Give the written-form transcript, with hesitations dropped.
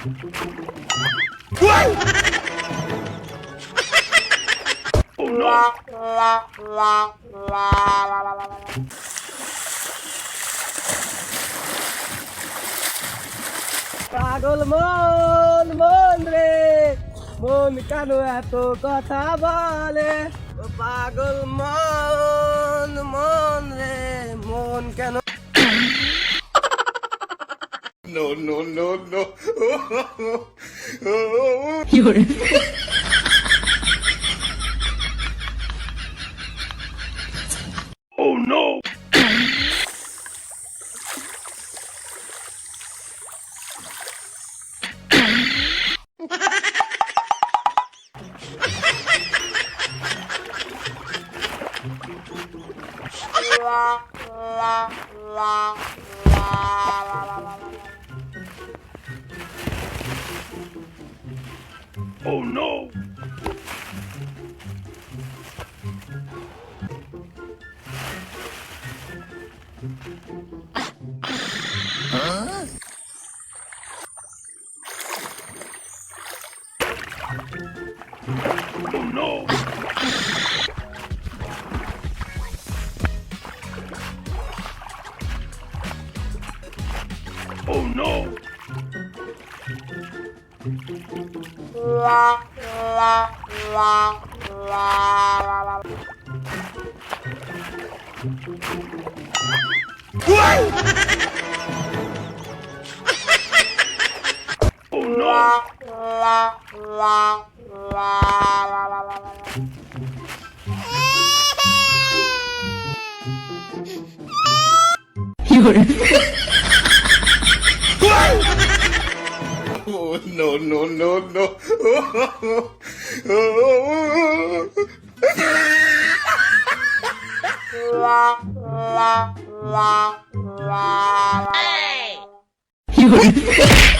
Oh no! পাগল মন মন রে মন কেন এত কথা বলে ও পাগল মন মন রে মন কেন No, no, no, no. Oh no! Oh no! Oh no! Oh no! Oh no! Oh no, no, no, no. Hey!